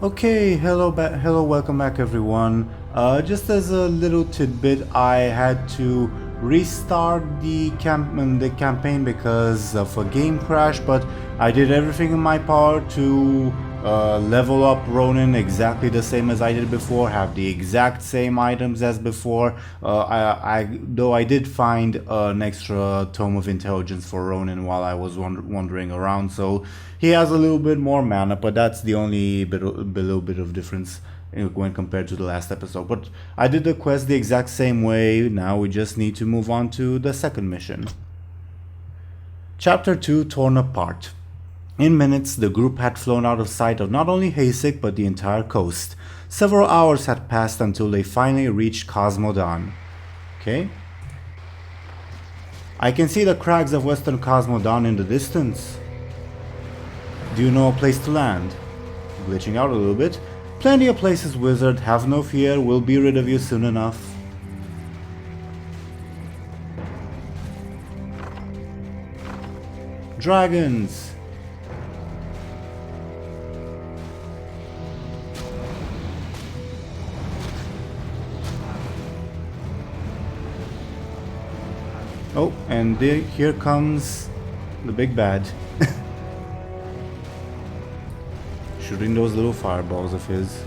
Okay, hello, welcome back everyone. Just as a little tidbit, I had to restart the campaign because of a game crash, but I did everything in my power to level up Ronin exactly the same as I did before, have the exact same items as before. Though I did find an extra tome of intelligence for Ronin while I was wandering around, so he has a little bit more mana, but that's the only little bit of difference when compared to the last episode. But I did the quest the exact same way. Now we just need to move on to the second mission. Chapter 2, Torn Apart. In minutes, the group had flown out of sight of not only Hasek but the entire coast. Several hours had passed until they finally reached Cosmodan. Okay. I can see the crags of Western Cosmodan in the distance. Do you know a place to land? Glitching out a little bit. Plenty of places, wizard. Have no fear. We'll be rid of you soon enough. Dragons. Oh, and here comes the big bad. Shooting those little fireballs of his.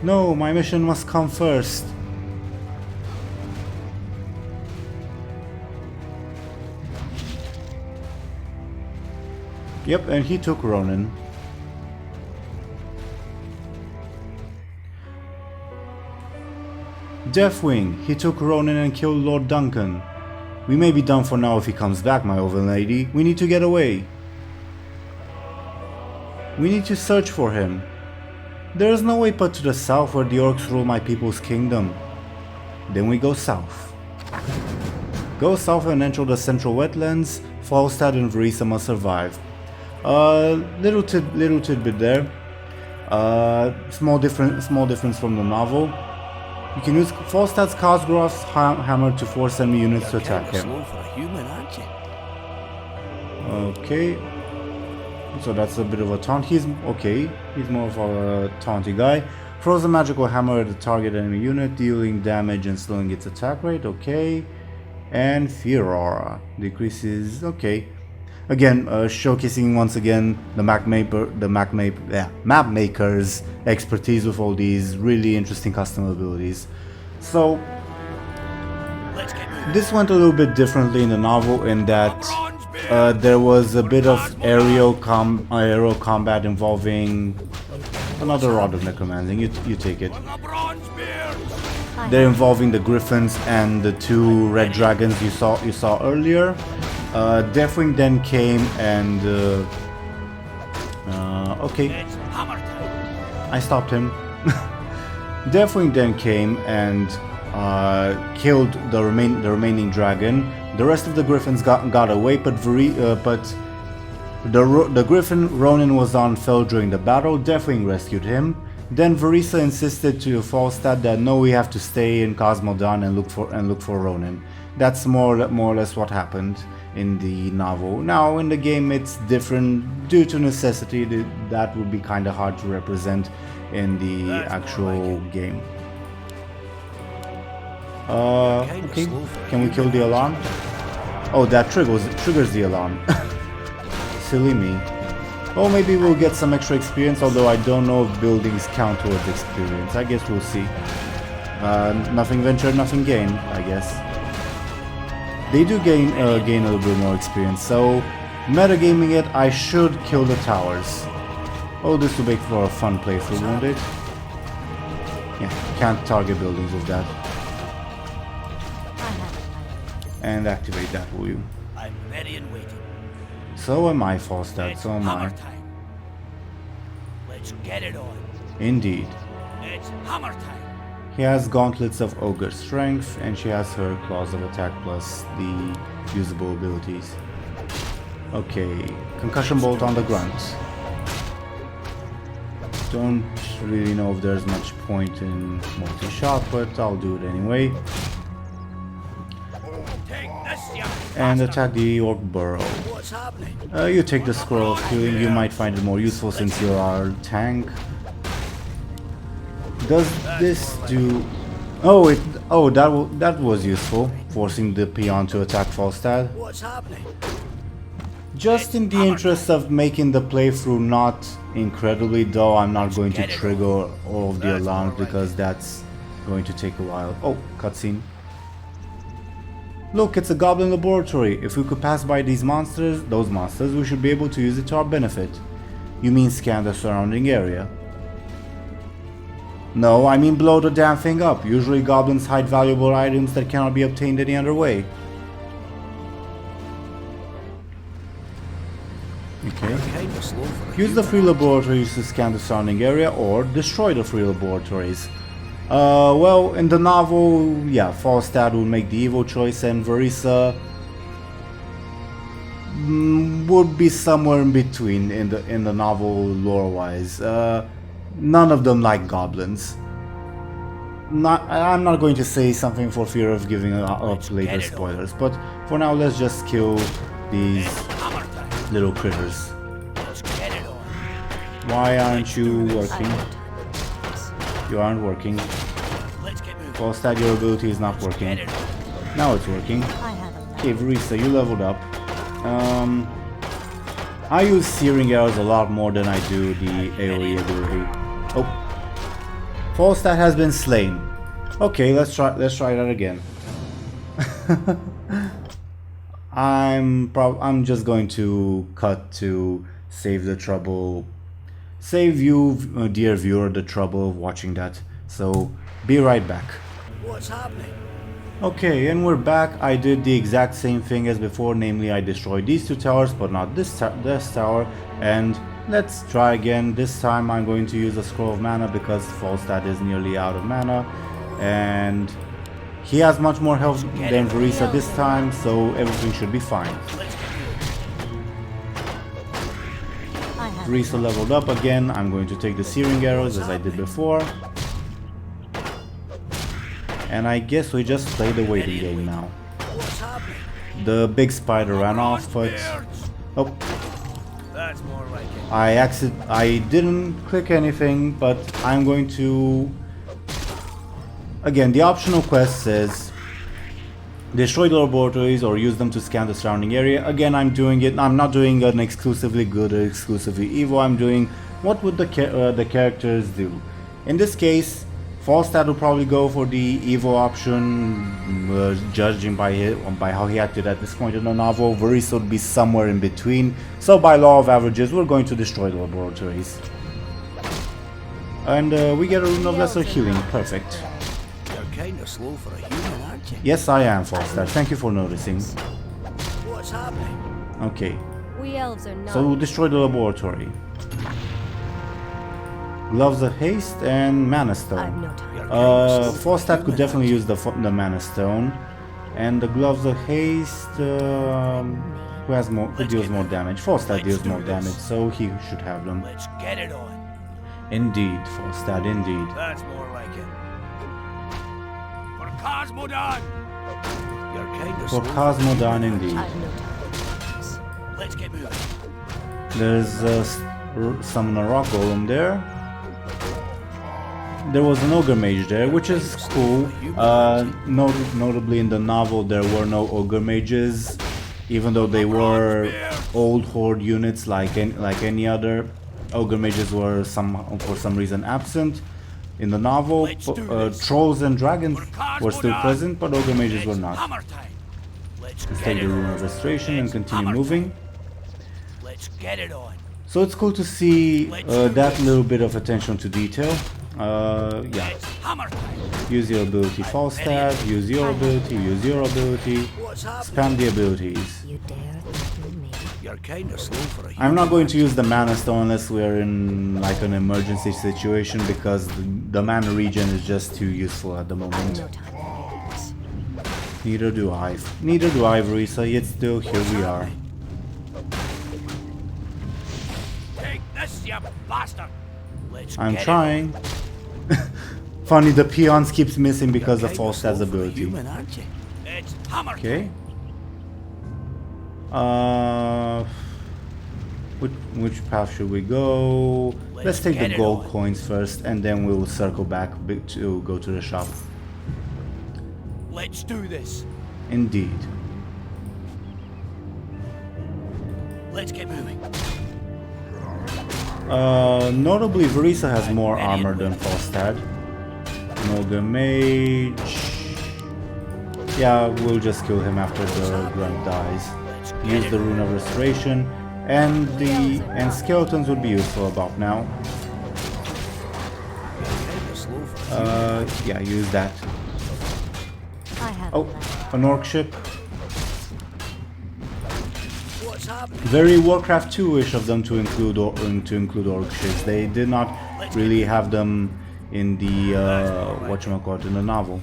No, my mission must come first. Yep, and he took Ronin. Deathwing, he took Ronin and killed Lord Duncan. We may be done for now if he comes back, my overlady. We need to get away. We need to search for him. There is no way but to the south where the orcs rule my people's kingdom. Then we go south. Go south and enter the central wetlands. Falstad and Verisa must survive. Little tidbit there. Small difference from the novel. You can use Falstad's Cosgroth's hammer to force enemy units to attack him. Okay. So that's a bit of a taunt. He's okay. He's more of a taunty guy. Throws a magical hammer at the target enemy unit, dealing damage and slowing its attack rate. Okay. And Fear Aura decreases. Okay. Again, showcasing once again the map maker's expertise with all these really interesting custom abilities. So this went a little bit differently in the novel in that there was a bit of aerial combat involving another rod of necromancy. You take it. They're involving the griffins and the two red dragons you saw earlier. Deathwing then came and okay, I stopped him. Deathwing then came and killed the remaining dragon. The rest of the griffins got away, but the griffin Ronin was on fell during the battle. Deathwing rescued him. Then Verisa insisted to Falstad that no, we have to stay in Cosmodan and look for Ronin. That's more or less what happened in the novel. Now in the game it's different due to necessity. That would be kind of hard to represent in the actual game. Okay, can we kill the alarm? Oh, that triggers the alarm. Silly me. Oh, maybe we'll get some extra experience, although I don't know if buildings count towards experience. I guess we'll see. Nothing ventured, nothing gained, I guess. They do gain a little bit more experience, so metagaming it, I should kill the towers. Oh, this will make for a fun playthrough, won't it? Yeah, can't target buildings with that. And activate that, will you? I'm ready and waiting. So am I, Falstad, so am I. Time. Let's get it on. Indeed. It's hammer time. He has gauntlets of ogre strength, and she has her claws of attack plus the usable abilities. Okay, concussion bolt on the grunt. Don't really know if there's much point in multi-shot, but I'll do it anyway. Take this, young and attack the orc burrow. What's happening? You take the scroll of healing. You might find it more useful since you are tank. Does this do? Oh, that was useful, forcing the peon to attack Falstad. What's happening? Just in the interest of making the playthrough not incredibly dull, I'm not going to trigger all of the alarms because that's going to take a while. Oh, cutscene. Look, it's a goblin laboratory. If we could pass by those monsters, we should be able to use it to our benefit. You mean scan the surrounding area? No, I mean blow the damn thing up. Usually goblins hide valuable items that cannot be obtained any other way. Okay. Use the free laboratories to scan the surrounding area or destroy the free laboratories. Well, in the novel, yeah, Falstad will make the evil choice and Verisa would be somewhere in between in the novel lore-wise. None of them like goblins. I'm not going to say something for fear of giving up later spoilers, but for now let's just kill these little critters. Why aren't you working? You aren't working. Falstad, your ability is not working. Now it's working. Okay, Verisa, you leveled up. I use searing arrows a lot more than I do the AoE ability. Oh, Falstad has been slain. Okay, let's try that again. I'm just going to cut to save the trouble. Save you, dear viewer, the trouble of watching that. So, be right back. What's happening? Okay, and we're back. I did the exact same thing as before, namely I destroyed these two towers, but not this tower. And let's try again. This time I'm going to use a scroll of mana because Falstad is nearly out of mana. And he has much more health than Verisa this time, so everything should be fine. Verisa leveled up again. I'm going to take the searing arrows as I did before. And I guess we just play the waiting game now. The big spider ran off, but oh, I didn't click anything, but I'm going to again, the optional quest says destroy the laboratories or use them to scan the surrounding area. Again, I'm not doing an exclusively good or exclusively evil. I'm doing what would the characters do. In this case, Falstad will probably go for the evil option, judging by how he acted at this point in the novel. Verisa would be somewhere in between. So by law of averages, we're going to destroy the laboratories. And we get a rune of lesser healing. Perfect. You're kind of slow for a human, aren't you? Yes, I am, Falstad. Thank you for noticing. What's happening? Okay. We elves are not. So we'll destroy the laboratory. Gloves of Haste and Mana Stone. No time. Falstad could definitely use the Mana Stone, and the Gloves of Haste. Who deals more damage? Falstad deals more damage, so he should have them. Let's get it on. Indeed, Falstad, indeed. That's more like it. For Cosmodon. You're kind of For slow. Cosmodon, indeed. No time. Let's get moving. There's some rock golem there. There was an ogre mage there, which is cool. Notably in the novel there were no ogre mages, even though they were old horde units like any other. Ogre mages were for some reason absent in the novel. Trolls and dragons were still present, but ogre mages were not. Let's take the rune of restoration and continue moving. Let's get it on. So it's cool to see that little bit of attention to detail. Yeah. Hammer time. Use your ability, Falstad. Use your ability. Use your ability. What's happening? Spam the abilities. You dare threaten me? You're kind of slow for a human. I'm not going to use the mana stone unless we're in like an emergency situation because the mana regen is just too useful at the moment. No time for this. Neither do I. Neither do I, Verisa, yet still here we are. Take this, you bastard. Let's I'm get trying. Funny, the peons keeps missing because of You're kind Falstad's slow for a ability. human, aren't you? It's hammer Okay. time. Which path should we go? Let's take the gold coins first, and then we'll circle back to go to the shop. Let's do this. Indeed. Let's get moving. Notably, Verisa has more armor than Falstad. Noga Mage. Yeah, we'll just kill him after the grunt dies. Use the Rune of Restoration, and skeletons would be useful about now. Yeah, use that. I have Oh, an orc ship. What's happening? Very Warcraft 2-ish of them to include orc ships. They did not really have them in the whatchamacallit, in the novel.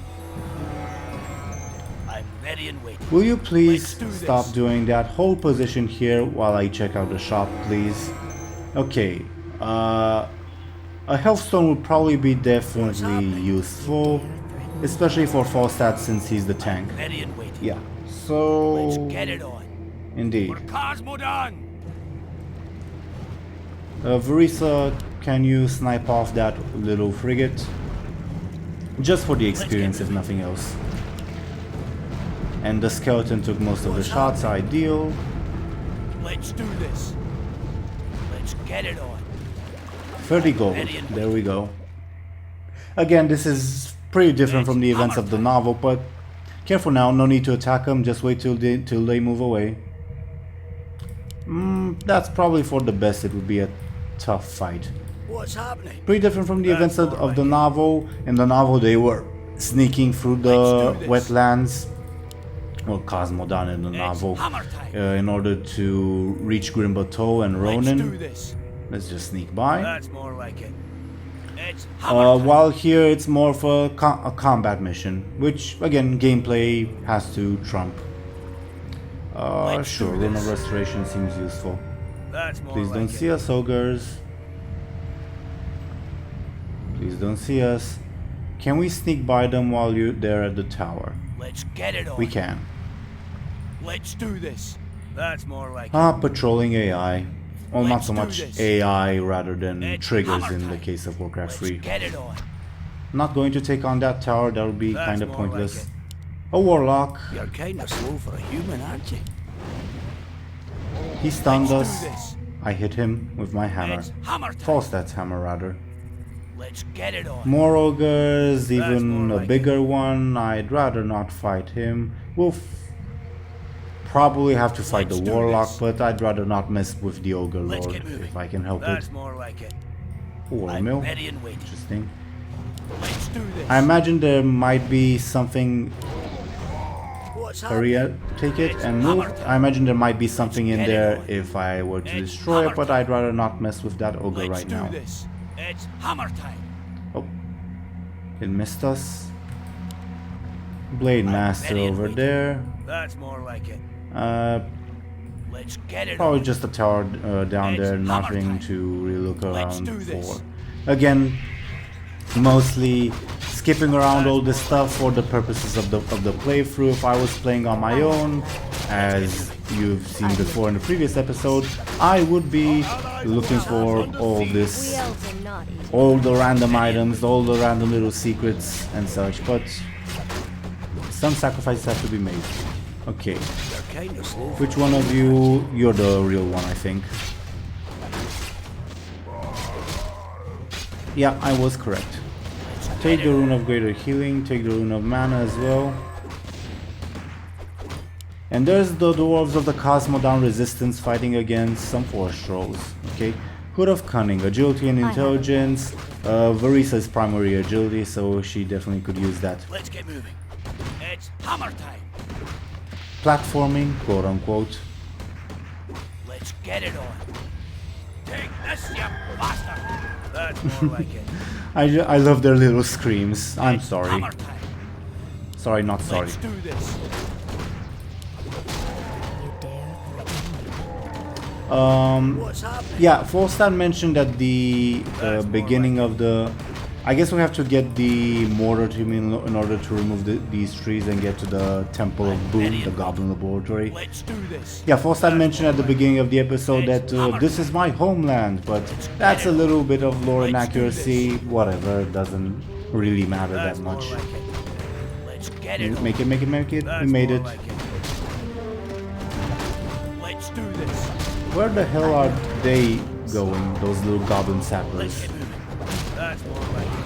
I'm ready and waiting. Will you please Let's do stop this. doing that? Hold position here while I check out the shop, please. Okay. A health stone would probably be definitely useful, especially for Falstad since he's the tank. Ready and waiting. Yeah. So Let's get it on. indeed. For Cosmodan. Verisa, can you snipe off that little frigate? Just for the experience, if nothing else. And the skeleton took most of the shots, ideal. Let's do this. Let's get it on. 30 gold, there we go. Again, this is pretty different from the events of the novel, but careful now, no need to attack them, just wait till they move away. That's probably for the best, it would be a tough fight. What's happening? Pretty different from the events of the novel. In the novel they were sneaking through the wetlands, or Cosmodan in the novel, in order to reach Grim Bateau and Let's do Ronin. this. Let's just sneak by. That's more like it. It's hammer time. While here it's more of a combat mission, which again gameplay has to trump. Sure, Rune of Restoration seems useful. That's more Please like don't it. see us, ogres. Please don't see us. Can we sneak by them while you're there at the tower? Let's get it on. We can. Let's do this. That's more like Patrolling AI. Well, not Let's so do much this. AI rather than It's triggers hammer in the time. case of Warcraft Let's 3. get it on. Not going to take on that tower, that would be That's kind of more pointless. like A warlock. You're kind of slow for a human, aren't you? He stunned Let's us. do this. I hit him with my hammer. It's hammer time. Falstad's hammer rather. Let's get it on. More ogres, even more a like bigger one. I'd rather not fight him. We'll probably have to fight Let's the do warlock, this. but I'd rather not mess with the ogre Let's lord get moving. if I can help That's it. more like it. War I'm mill. ready and waiting. Interesting. Let's do this. I imagine there might be something. What's Hurry up, take it and move. I imagine there might be something in there if I were to It's destroy it, hammer but I'd rather not mess with that ogre Let's right do now. this. It's hammer time. Oh, it missed us. Blade Master ready and over waiting. there. That's more like it. Let's get it Probably on. just a tower down It's there, hammer nothing time. to really look Let's around do this. for. Again, mostly skipping around all this stuff for the purposes of the playthrough. If I was playing on my own, as you've seen before in the previous episode, I would be looking for all We this, elves are not easy. all the random items, all the random little secrets and such, but some sacrifices have to be made. Okay, You're kind of slow. which one of you? You're the real one, I think. Yeah, I was correct. Take the Rune of Greater Healing, take the Rune of Mana as well. And there's the Dwarves of the Cosmodan Resistance fighting against some Forest Trolls. Okay, Hood of Cunning, Agility and Intelligence. Verisa's primary agility, so she definitely could use that. Let's get moving. It's hammer time. Platforming, quote unquote. Let's get it on. Take this, you bastard. That's more like it. I love their little screams. I'm sorry. Hammer time. Sorry, not sorry. Let's do this. You dare What's happening? Yeah, Falstad mentioned at the beginning of the I guess we have to get the mortar team in order to remove these trees and get to the Temple of Boom, the Goblin Laboratory. Let's do this. Yeah, Falstad mentioned at the beginning of the episode that this is my homeland, but that's a little bit of lore inaccuracy. Whatever, it doesn't really matter that That's more much. like it. Let's get it on. Make it. We That's made more it. like Let's do this. Where the hell are they going, those little goblin sappers? That's more like it.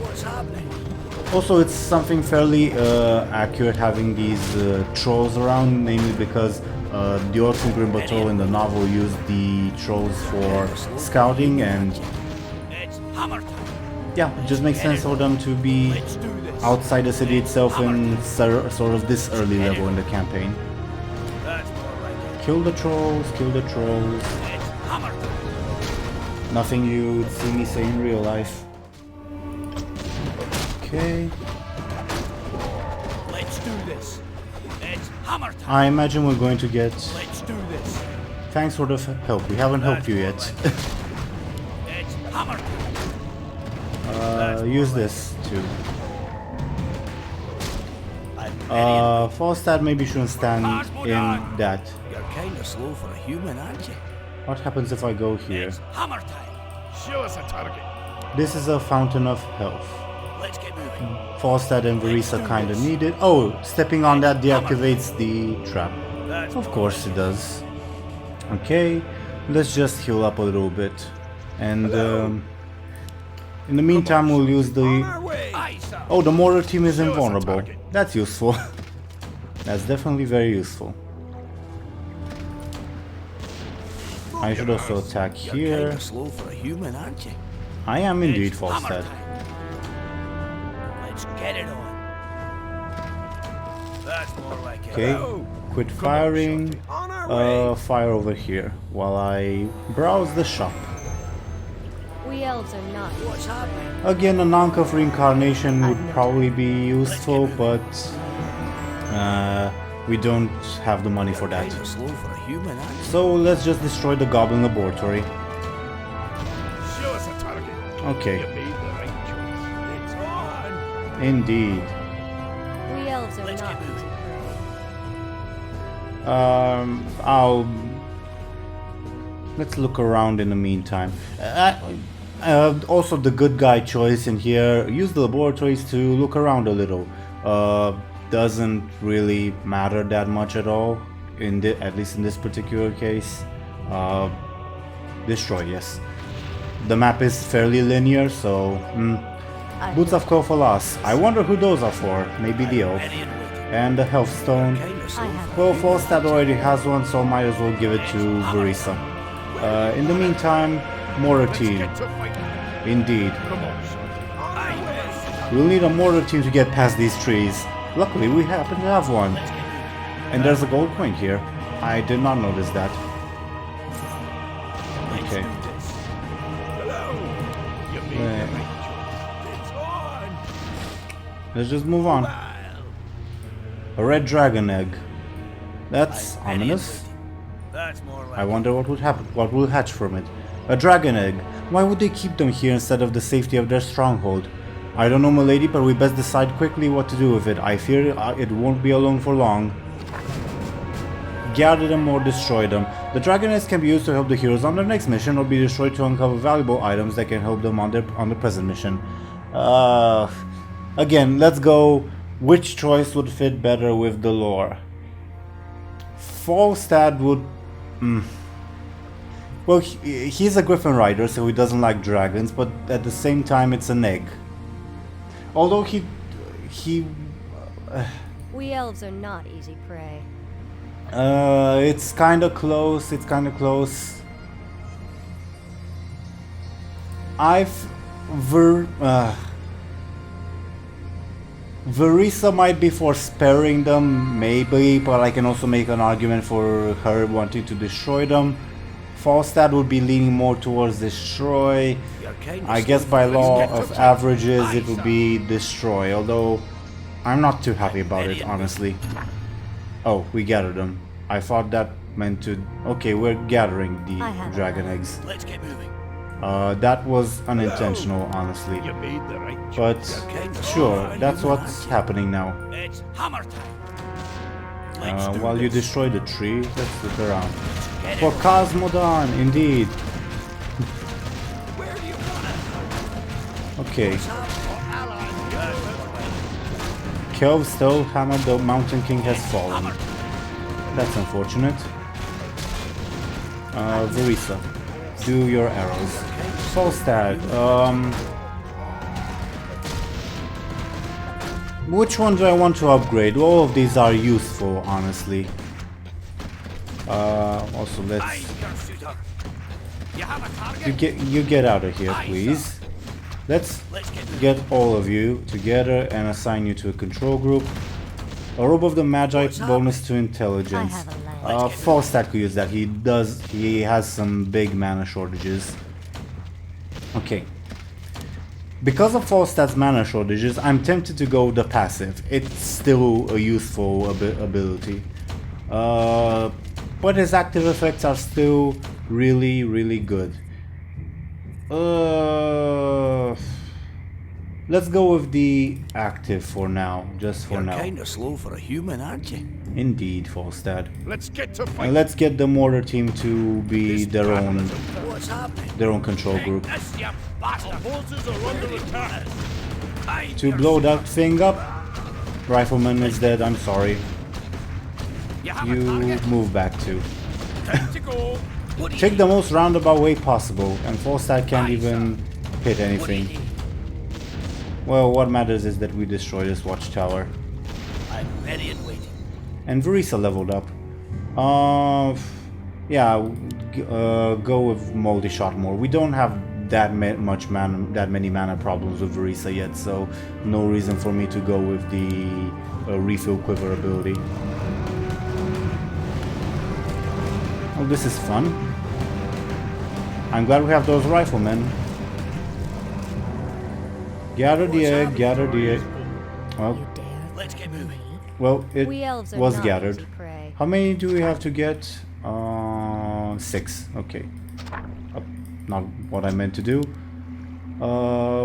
What's happening? Also, it's something fairly accurate having these trolls around, mainly because the Orcs in Grim Patrol in the novel used the trolls for scouting, and It's hammer time. yeah, it just makes sense for them to be Let's do this. outside the city itself in sort of this early level in the campaign. That's more like it. Kill the trolls, kill the trolls. It's hammer time. Nothing you would see me say in real life. Okay. Let's do this. It's hammer time. I imagine we're going to get... Let's do this. Thanks for the help. We haven't helped you yet. It's hammer time. Use this too. I'm Falstad maybe shouldn't stand in that. You're kind of slow for a human, aren't you? What happens if I go here? It's hammer time. Show us a target. This is a fountain of health. Let's get moving. Falstad and Verisa kinda need it. Oh, stepping on that deactivates the trap. That's Of course it does. Okay, let's just heal up a little bit. And in the meantime we'll use the... Aye, sir. Oh, the mortar team is invulnerable. That's useful. That's definitely very useful. I should also attack You're here. kind of slow for a human, aren't you? I am indeed It's hammer Falstad. time. Let's get it on. That's more like it. Okay, quit firing. Fire over here while I browse the shop. We elves are not. What's happening? Again, a Ankh of Reincarnation would probably be useful, but we don't have the money for that. Kind of slow for a human, aren't you? So let's just destroy the Goblin Laboratory. Show us a target. Okay, You made the right choice. It's on. indeed. We elves are Let's not get moving. easy prey. I'll... Let's look around in the meantime. Also, the good guy choice in here, use the laboratories to look around a little. Doesn't really matter that much at all, at least in this particular case. Destroy, yes. The map is fairly linear, so... Boots of Kofalas. I wonder who those are for. Maybe the elf. Ready and waiting. And the health stone. Kind of I slow. have. Well, Falstad already has one, so might as well give it to Verisa. In the meantime, mortar team. Get to fight. Indeed. Come on, son. Aye. We'll need a mortar team to get past these trees. Luckily, we happen to have one. And there's a gold coin here. I did not notice that. Okay. Let's do this. Hello. You made the right choice. It's on. Let's just move on. A red dragon egg. That's ominous. That's more like I wonder what would happen, what will hatch from it. A dragon egg. Why would they keep them here instead of the safety of their stronghold? I don't know, milady, but we best decide quickly what to do with it. I fear it won't be alone for long. Gather them or destroy them. The dragon eggs can be used to help the heroes on their next mission, or be destroyed to uncover valuable items that can help them on the present mission. Again, let's go. Which choice would fit better with the lore? Falstad would... Well, he's a Griffin Rider, so he doesn't like dragons, but at the same time it's an egg. Although he... We elves are not easy prey. It's kinda close, Verisa might be for sparing them, maybe, but I can also make an argument for her wanting to destroy them. Falstad would be leaning more towards destroy. You're kind of I guess slow by for a law human. of averages Aye, it would sir. be destroy, although I'm not too happy about it, honestly. Oh, we gathered them. I thought that meant to... Okay, we're gathering the I have dragon eggs. Let's get moving. That was unintentional, honestly. You made the right But sure, that's you what's happening now. It's hammer time. Let's do While you this. destroy the tree, let's look around. Get For it. Cosmodon, indeed. Where do you want it? Okay. Yes, Kelv still hammered, the Mountain King has fallen. That's unfortunate. Verisa, do your arrows. Falstad, which one do I want to upgrade? All of these are useful, honestly. Also, let's... Aye, shooter. You have a target? You get out of here, please. Let's Let's get moving. get all of you together and assign you to a control group. A robe of the Magi, bonus to intelligence. I have a land. Falstaff could use that. He has some big mana shortages. Okay. Because of Falstaff's mana shortages, I'm tempted to go the passive. It's still a useful ability. But his active effects are still really, really good. Let's go with the active for now, just for You're now. kind of slow for a human, aren't you? Indeed, Falstad. Let's get to And fight. let's get the mortar team to be their own What's happening? control group. This, you bastard. Forces are under attack. Aye, To you're blow shooter. that thing up, Rifleman is dead, I'm sorry. You have You a target? move back too. Time to go. What do you Take need? the most roundabout way possible, and Falstad can't Aye, even hit What do you anything. need? Well, what matters is that we destroy this watchtower. I'm ready and waiting. And Verisa leveled up. Yeah, go with Moldy Shot more. We don't have that many mana problems with Verisa yet, so no reason for me to go with the refill quiver ability. Oh, this is fun. I'm glad we have those riflemen. Gather the egg, gather the egg. Well, You dare Let's get moving. well, it We elves are was not gathered. easy prey. How many do we have to get? 6. Okay. Not what I meant to do.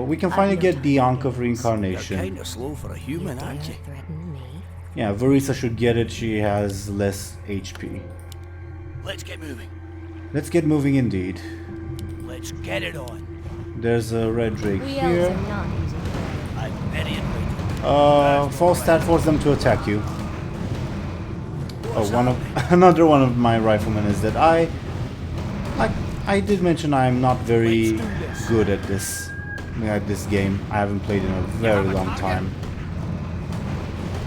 We can finally get the Ankh of You're Reincarnation. kind of slow for a human, aren't you? Threaten me. Yeah, Verisa should get it. She has less HP. Let's get moving. Let's get moving indeed. Let's get it on. There's a red drake We elves here. are not easy prey. I'm ready and waiting. Falstad force them to attack you. Oh, another one of my riflemen is that I did mention I'm not very good at this game. I haven't played in a very long time.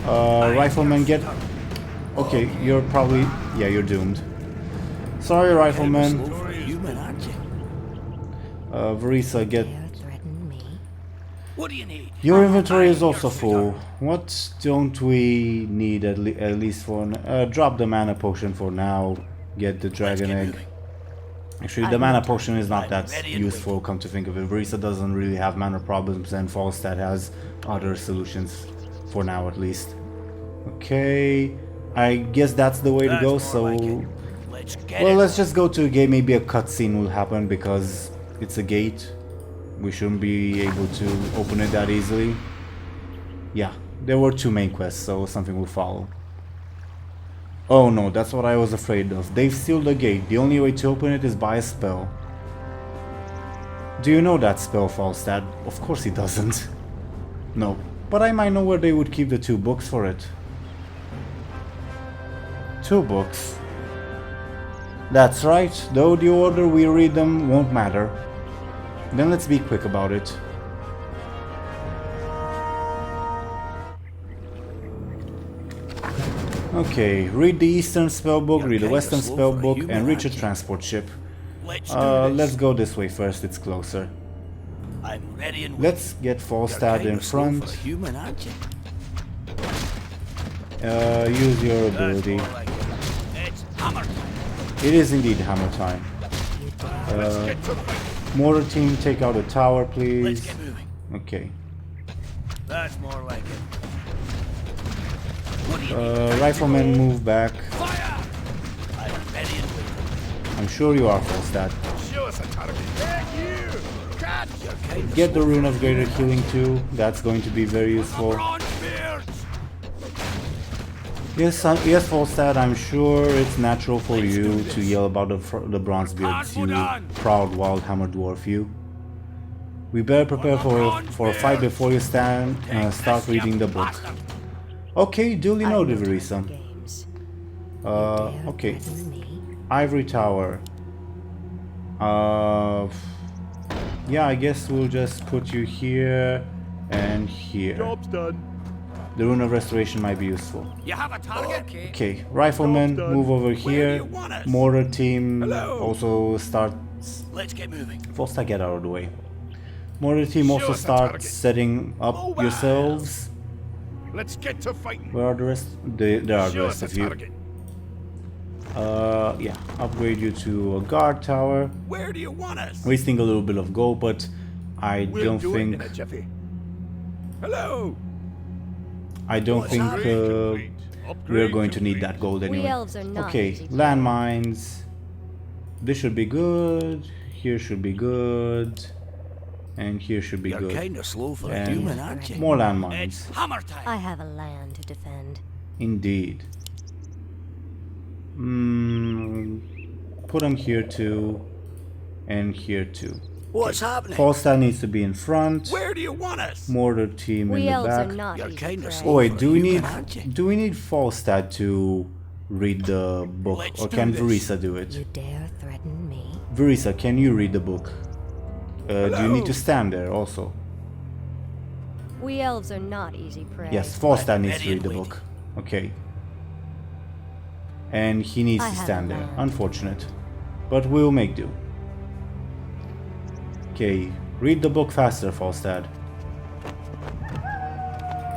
Rifleman get... Okay, you're probably... Yeah, you're doomed. Sorry, rifleman. Slow for a human, aren't you? Verisa, get... Dare threaten me. What do you need? Your inventory is also full. What don't we need at least for... drop the mana potion for now. Get the Let's dragon get egg. moving. Actually, the mana potion is not I'm that ready and useful, come to think of it. Verisa doesn't really have mana problems, and Falstad has other solutions, for now at least. Okay, I guess that's the way to That's go, more so... like it. Let's get Well, it. let's just go to a gate. Maybe a cutscene will happen, because it's a gate. We shouldn't be able to open it that easily. Yeah, there were 2 main quests, so something will follow. Oh no, that's what I was afraid of. They've sealed the gate. The only way to open it is by a spell. Do you know that spell, Falstad? Of course he doesn't. No, but I might know where they would keep the 2 books for it. 2 books. That's right, though the order we read them won't matter. Then let's be quick about it. Okay, read the Eastern Spellbook, read the kinda Western slow for a Spellbook, human, and reach a aren't you? transport ship. Let's do this. Let's go this way first, it's closer. I'm ready and waiting. Let's get You're Falstad kinda in slow front. for a human, aren't you? Use your That's ability. more like it. It's hammer time. It is indeed hammer time. Let's get to fight. Mortar team, take out the tower, Let's please. get moving. Okay. That's more like it. What do you need? Riflemen, move back. Fire! I'm ready and waiting. I'm sure you are, Falstad. Show us a target. Thank you! Get the Rune of Greater Healing too. That's going to be very useful. Yes, Volstad, I'm sure it's natural for you to yell about the Bronzebeards, you proud Wildhammer dwarf you. We better prepare for a fight before you start reading the book. Okay, duly noted, Verisa. Okay. Ivory Tower. Yeah, I guess we'll just put you here and here. Job's done. The Rune of Restoration might be useful. You have a target? Okay, Rifleman, move over here. Mortar team also starts... Let's get moving. Fosta, get out of the way. Mortar team also starts setting up yourselves. Let's get to fighting. Where are the rest? There are the rest of you. Yeah, upgrade you to a guard tower. Where do you want us? Wasting a little bit of gold, but I don't think... Hello. I don't think we're going to need that gold anyway. Okay, landmines. This should be good. Here should be good. And here should be You're good. kind of slow for a And human, aren't you? more landmines. It's hammer time. I have a land to defend. Indeed. Put them here too. And here too. What's happening? Falstad needs to be in front. Where do you want us? Mortar team in We the elves are back. not You're easy kind of prey. slow. Oh wait, for do a we human, need aren't you? Falstad to read the book, Let's or do can this. Verisa do it? You dare threaten me? Verisa, can you read the book? Do you need to stand there also? We elves are not easy prey. Yes, Falstad I'm needs to ready read the and book. Okay. And he needs I to have stand a there. plan. Unfortunate. But we'll make do. Okay, read the book faster, Falstad.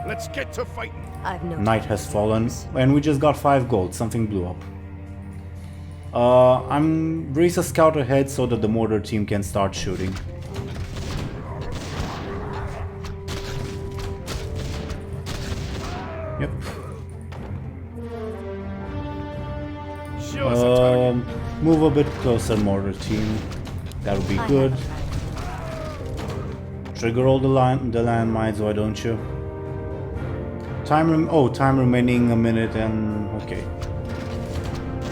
Let's get to fighting. I've no Night time has for fallen, games. and we just got 5 gold. Something blew up. I'm raise a scout ahead so that the mortar team can start shooting. Yep. Show us a target. Move a bit closer, mortar team. That would be I good. have a plan. Trigger all the landmines, why don't you? Time remaining a minute and okay.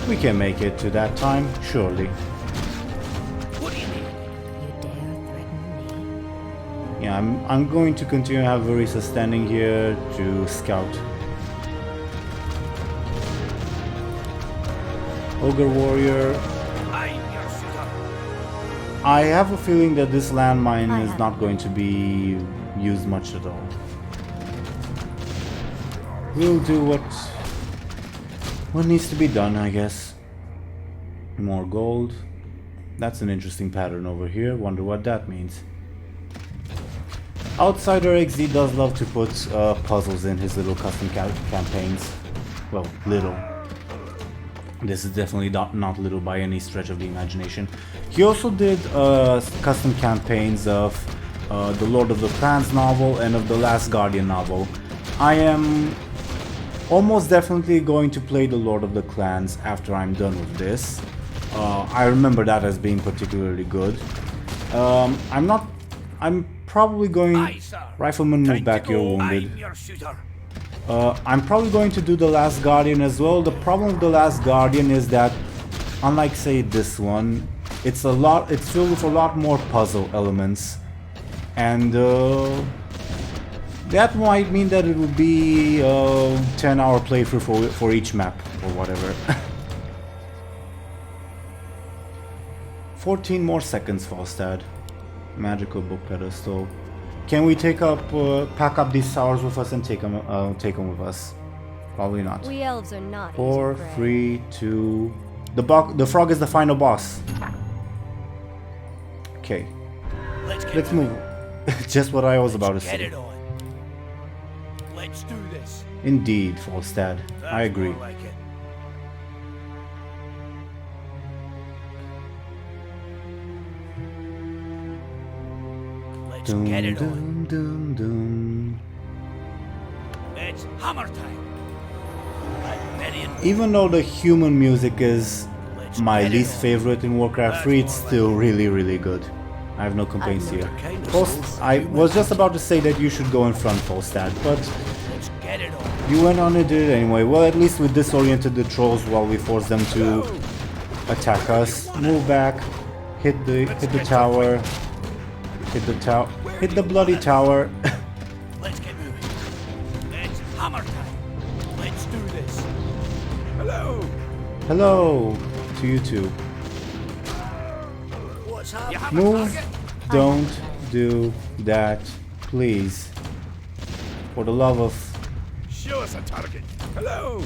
We can make it to that time, surely. What do you need? You dare threaten me? Yeah, I'm going to continue to have Verisa standing here to scout. Ogre Warrior. I'm your shooter. I have a feeling that this landmine I is have not going to be used much at all. We'll do what needs to be done, I guess. More gold. That's an interesting pattern over here. Wonder what that means. Outsider XD does love to put puzzles in his little custom campaigns. Well, little. This is definitely not little by any stretch of the imagination. He also did custom campaigns of the Lord of the Clans novel and of the Last Guardian novel. I am almost definitely going to play the Lord of the Clans after I'm done with this. I remember that as being particularly good. I'm probably going... Aye, sir. Rifleman, move Time back, to you're go. wounded. I'm your shooter. I'm probably going to do the Last Guardian as well. The problem with the Last Guardian is that, unlike say this one, it's filled with a lot more puzzle elements, and that might mean that it would be a 10-hour playthrough for each map or whatever. 14 more seconds, Falstad. Magical book pedestal. Can we pack up these towers with us and take them with us? Probably not. We elves are not 4, easy prey. 3, 2. The frog is the final boss. Okay, let's move. Just what I was about to Get say. it on. Let's do this. Indeed, Falstad. I agree. More like it. Let's Dum, get it on. dum, dum, dum. It's hammer time. I'm ready and Even though the human music is let's my get it least on. favorite in Warcraft 3, it's still really, really good. I have no complaints here. Kind of I was just about to say that you should go in front, Volstad, but Let's get it on. you went on and did it anyway. Well, at least we disoriented the trolls while we forced them to attack us. Move back, hit the tower, hit the bloody tower. Let's get moving. It's hammer time. Let's do this. Hello. Hello to you two. What's happening? You have a Move. target? Don't do that, please. For the love of Show us a target. Hello.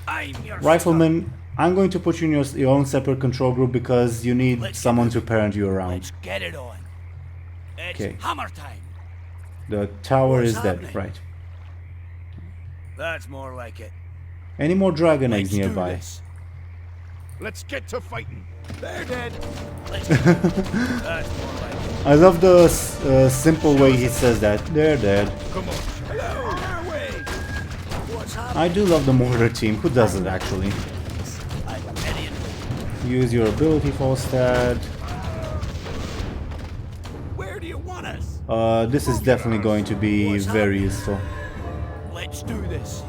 I'm your Rifleman, I'm going to put you in your own separate control group because you need Let's someone get to parent you around. Let's get it on. It's Okay. hammer time. The tower What's is dead, happening? right. That's more like it. Any more dragon eggs Let's do nearby? this. Let's get to fighting. They're dead. Let's get it. That's more like it. I love the simple way he says that. They're dead. Come on. Hello. Our way. What's happening? I do love the mortar team. Who doesn't actually? I'm ready and Use your ability, Falstad. where do you want us? This is definitely going to be very useful. Let's do this.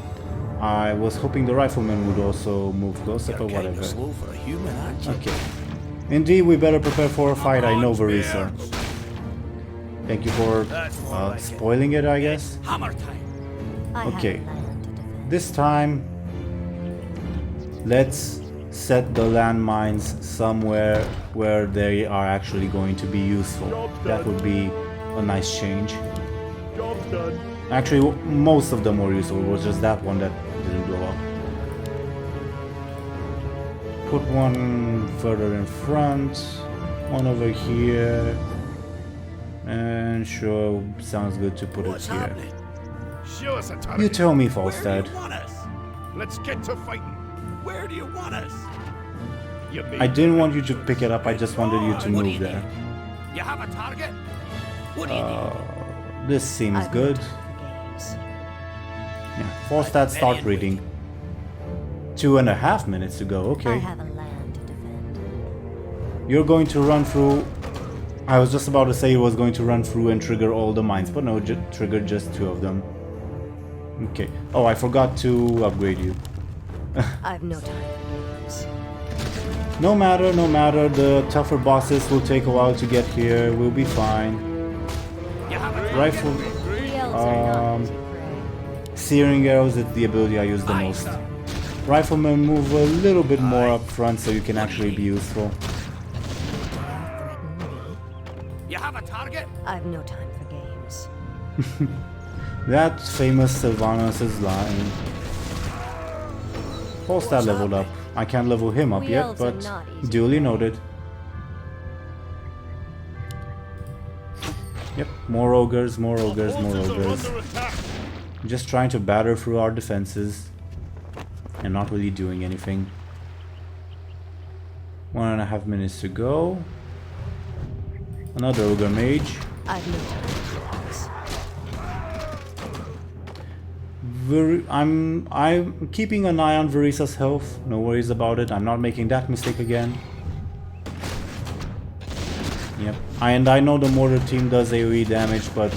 I was hoping the rifleman would also move closer, but Kinda whatever. slow for a human, aren't you? Okay. Indeed, we better prepare for a fight. I know, Verisa. Thank you for That's more like it. spoiling it, I guess. Hammer time. I have Okay. a land to defend. This time, let's set the landmines somewhere where they are actually going to be useful. That would be a nice change. Job's done. Actually, most of them were useful. It was just that one that didn't blow up. Put one further in front, one over here, and sure, sounds good to put it What's here. happening? Show us a target. You tell me, Where do Falstad. you want us? Let's get to fighting. Where do you want us? You made I didn't want you to pick it up, I just wanted you to What do move you there. need? You have a target? What do you need? This seems I've no good. time for games. Yeah, Falstad, start reading. 2.5 minutes to go, I okay. have a land to defend. You're going to run through... I was just about to say he was going to run through and trigger all the mines, but no, triggered just 2 of them. Okay. Oh, I forgot to upgrade you. I've no time for games. No matter, the tougher bosses will take a while to get here, we'll be fine. You have a Rifle... The elves are not easy prey. Searing arrows is the ability I use the Aye, most. sir. Riflemen move a little bit more up front so you can actually be useful. Threaten me. You have a target? I've no time for games. That famous Sylvanas' line. Falstad leveled up. I can't level him up We yet, elves are but not easy. duly noted. Yep, more ogres, more ogres, more Forces are ogres. under attack. Just trying to batter through our defenses and not really doing anything. 1.5 minutes to go. Another ogre mage. I've no time for games. I'm keeping an eye on Verisa's health. No worries about it. I'm not making that mistake again. Yep. And I know the mortar team does AoE damage, but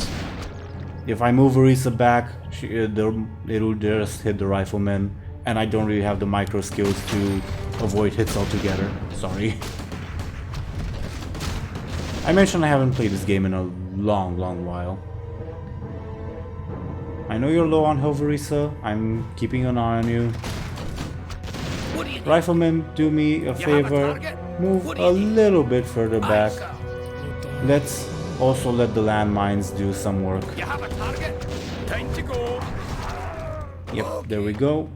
if I move Verisa back, it'll just hit the rifleman, and I don't really have the micro skills to avoid hits altogether. Sorry. I mentioned I haven't played this game in a long while. I know you're low on health, Verisa. I'm keeping an eye on you. What do you need? Rifleman, do me a have a favor. target? Move What do a you need? little bit further Aye, back. sir. You dare. Let's also let the landmines do some work. You have a target? Time to go. Yep, there we go.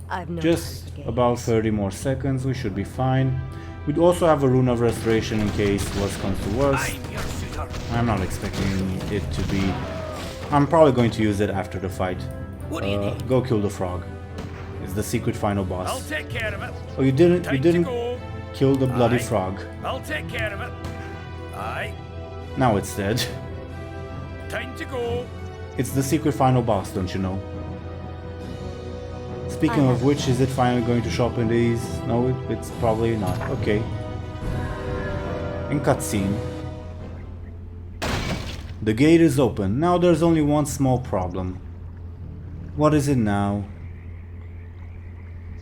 I've no Just time for games. about 30 more seconds, we should be fine. We'd also have a rune of restoration in case worst comes to worst. I'm your shooter. I'm not expecting it to be... I'm probably going to use it after the fight. What do you need? Go kill the frog. It's the secret final I'll boss. take care of it. Oh, you didn't Time to kill the bloody Aye. frog. I'll take care of it. Aye. Now it's dead. Time to go. It's the secret final boss, don't you know? Speaking of which, is it finally going to show up in these? No, it's probably not. Okay. In cutscene. The gate is open. Now there's only one small problem. What is it now?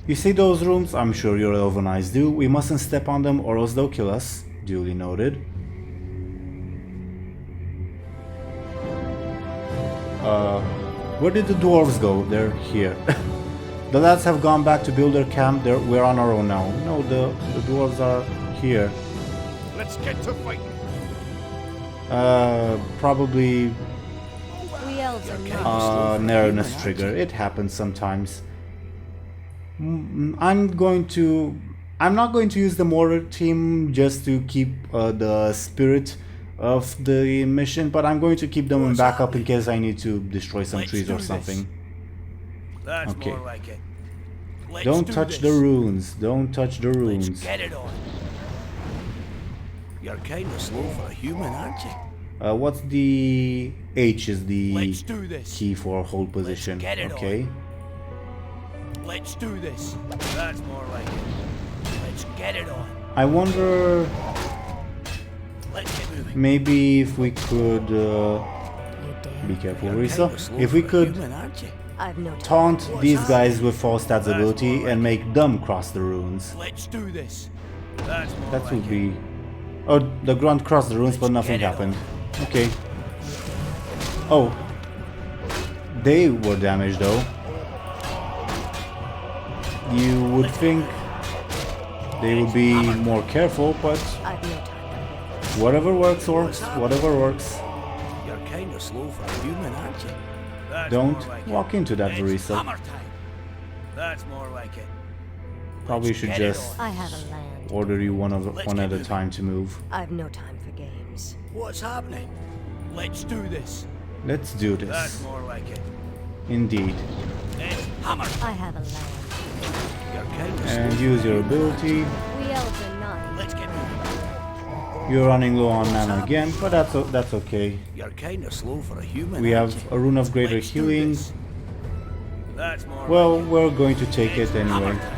You see those rooms? I'm sure your elven eyes do. We mustn't step on them or else they'll kill us. Duly noted. Where did the dwarves go? They're here. The lads have gone back to build their camp. We're on our own now. No, the dwarves are here. Let's get to fighting. Probably We elves are not. narrowness trigger. It happens sometimes. I'm not going to use the mortar team just to keep the spirit of the mission, but I'm going to keep them in backup in case I need to destroy some trees or something. That's Okay. more like it. Let's Don't do touch this. the runes. Don't touch the Let's runes. get it on. You're kind of slow for a human, aren't you? What's the H is the Let's do this. key for hold position. get it Okay. Let's do this. That's more like it. Let's get it on. I wonder Let's get moving. maybe if we could You be dare. careful, You're Risa. kinda slow If we for a could human, aren't you? I've no time. taunt these guys with false stats ability and make them cross the runes. Let's do this. That's more That like would it. be... Oh, the grunt crossed the runes, but Let's nothing get it happened. Okay. Oh. They were damaged though. You would think they would be more careful, but I've no time. whatever works works. Whatever works. You're kind of slow for a human, aren't you? That's Don't more like walk it. into that, It's Verisa. hammer time. That's more like it. Probably Let's should get it just on. I have a land. order you one Let's at get a moving. time to move. I've no time for games. What's happening? Let's do this. Let's do That's this. more like it. Indeed. It's hammer. I have a land. You're kind of And slow. use your ability. We elves are not. Let's get moving. You're running low on mana again, but that's okay. You're kind of slow for a human. We aren't have you? a rune of greater Let's do healing. this. That's more Well, like we're going to take it. it It's anyway. hammer time.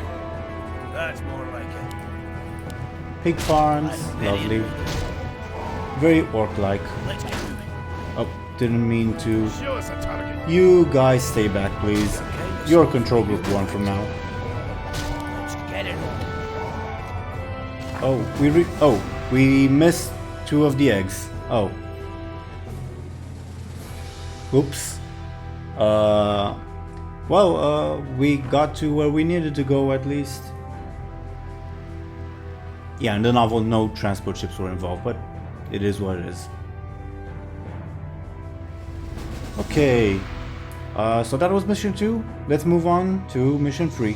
That's more like it. Pig farms, lovely. Very orc-like. Let's get moving. Oh, didn't mean to. Show us a target. You guys stay back, please. You're control group 1 from now. Let's get it on. Oh, we missed 2 of the eggs. Oh. Oops. We got to where we needed to go at least. Yeah, in the novel, no transport ships were involved, but it is what it is. Okay. So that was mission 2. Let's move on to mission 3.